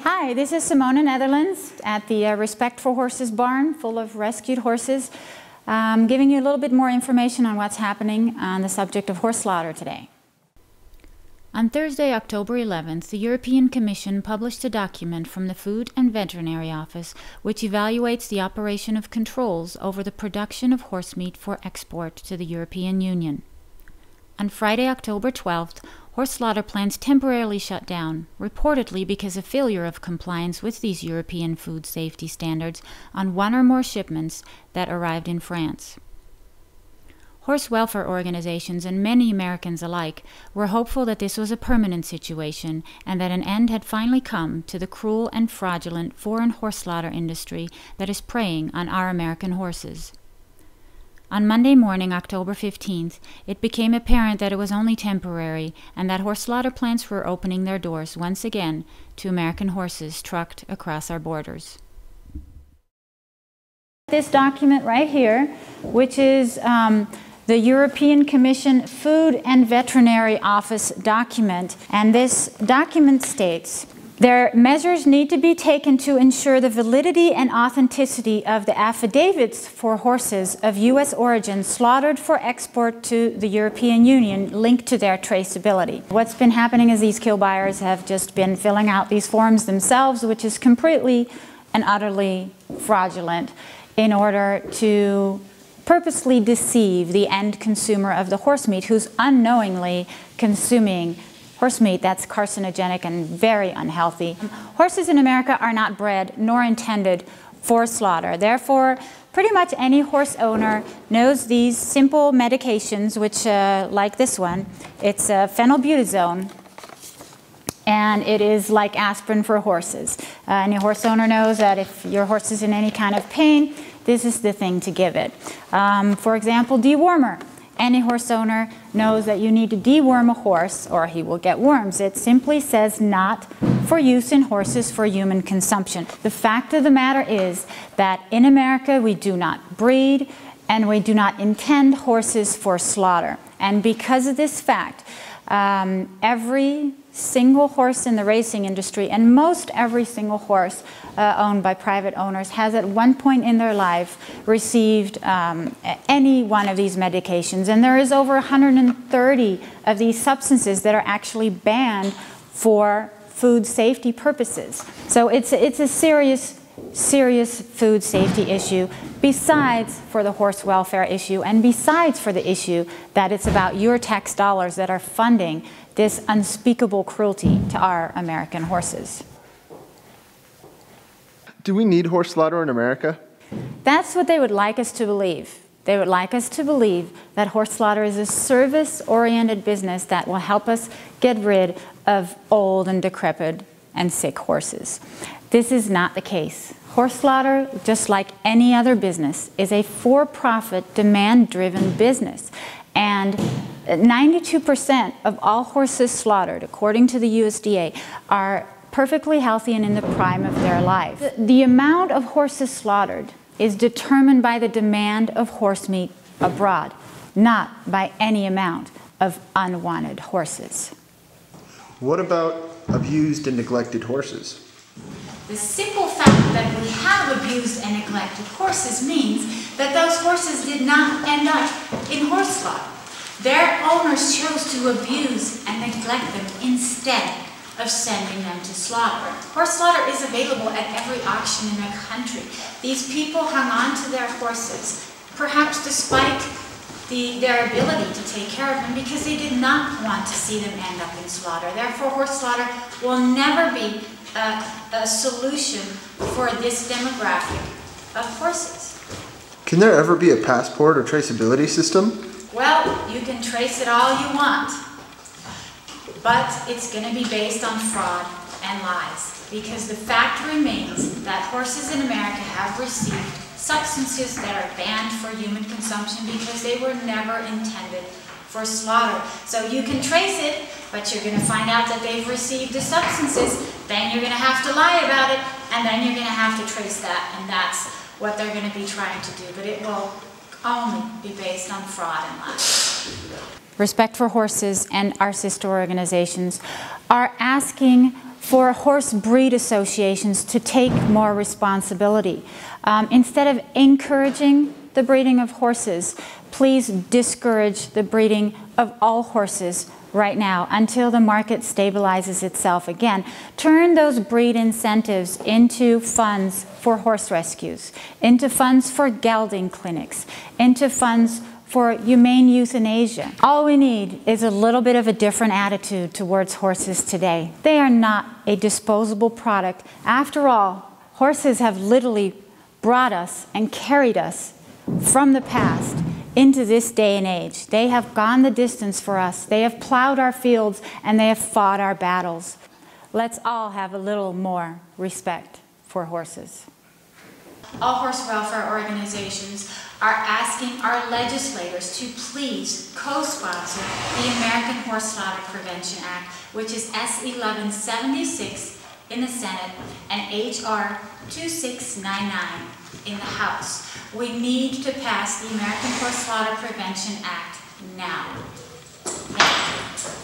Hi, this is Simone Netherlands at the Respect4Horses barn full of rescued horses, giving you a little bit more information on what's happening on the subject of horse slaughter today. On Thursday, October 11th, the European Commission published a document from the Food and Veterinary Office which evaluates the operation of controls over the production of horse meat for export to the European Union. On Friday, October 12th, horse slaughter plants temporarily shut down, reportedly because of failure of compliance with these European food safety standards on one or more shipments that arrived in France. Horse welfare organizations and many Americans alike were hopeful that this was a permanent situation and that an end had finally come to the cruel and fraudulent foreign horse slaughter industry that is preying on our American horses. On Monday morning, October 15th, it became apparent that it was only temporary and that horse slaughter plants were opening their doors once again to American horses trucked across our borders. This document right here, which is the European Commission Food and Veterinary Office document, and this document states, "Their measures need to be taken to ensure the validity and authenticity of the affidavits for horses of U.S. origin slaughtered for export to the European Union linked to their traceability." What's been happening is these kill buyers have just been filling out these forms themselves, which is completely and utterly fraudulent, in order to purposely deceive the end consumer of the horse meat who's unknowingly consuming horse meat that's carcinogenic and very unhealthy. Horses in America are not bred nor intended for slaughter. Therefore, pretty much any horse owner knows these simple medications, which, like this one, it's phenylbutazone, and it is like aspirin for horses. Any horse owner knows that if your horse is in any kind of pain, this is the thing to give it. For example, dewormer. Any horse owner knows that you need to deworm a horse or he will get worms. It simply says not for use in horses for human consumption. The fact of the matter is that in America we do not breed and we do not intend horses for slaughter. And because of this fact, every single horse in the racing industry, and most every single horse owned by private owners, has at one point in their life received any one of these medications. And there is over 130 of these substances that are actually banned for food safety purposes. So it's a serious food safety issue, besides for the horse welfare issue, and besides for the issue that it's about your tax dollars that are funding this unspeakable cruelty to our American horses. Do we need horse slaughter in America? That's what they would like us to believe. They would like us to believe that horse slaughter is a service-oriented business that will help us get rid of old and decrepit and sick horses. This is not the case. Horse slaughter, just like any other business, is a for-profit, demand-driven business. And 92% of all horses slaughtered, according to the USDA, are perfectly healthy and in the prime of their life. The amount of horses slaughtered is determined by the demand of horse meat abroad, not by any amount of unwanted horses. What about abused and neglected horses? The simple fact that we have abused and neglected horses means that those horses did not end up in horse slaughter. Their owners chose to abuse and neglect them instead of sending them to slaughter. Horse slaughter is available at every auction in the country. These people hung on to their horses, perhaps despite their ability to take care of them, because they did not want to see them end up in slaughter. Therefore, horse slaughter will never be a solution for this demographic of horses. Can there ever be a passport or traceability system? Well, you can trace it all you want, but it's going to be based on fraud and lies, because the fact remains that horses in America have received substances that are banned for human consumption because they were never intended for slaughter. So you can trace it, but you're going to find out that they've received the substances, then you're going to have to lie about it, and then you're going to have to trace that, and that's what they're going to be trying to do. But it will only be based on fraud and lies. Respect4Horses and our sister organizations are asking for horse breed associations to take more responsibility. Instead of encouraging the breeding of horses, please discourage the breeding of all horses right now until the market stabilizes itself again. Turn those breed incentives into funds for horse rescues, into funds for gelding clinics, into funds for humane euthanasia. All we need is a little bit of a different attitude towards horses today. They are not a disposable product. After all, horses have literally brought us and carried us from the past into this day and age. They have gone the distance for us. They have plowed our fields and they have fought our battles. Let's all have a little more respect for horses. All horse welfare organizations are asking our legislators to please co-sponsor the American Horse Slaughter Prevention Act, which is S. 1176 in the Senate and H.R. 2699 in the House. We need to pass the American Horse Slaughter Prevention Act now. Thank you.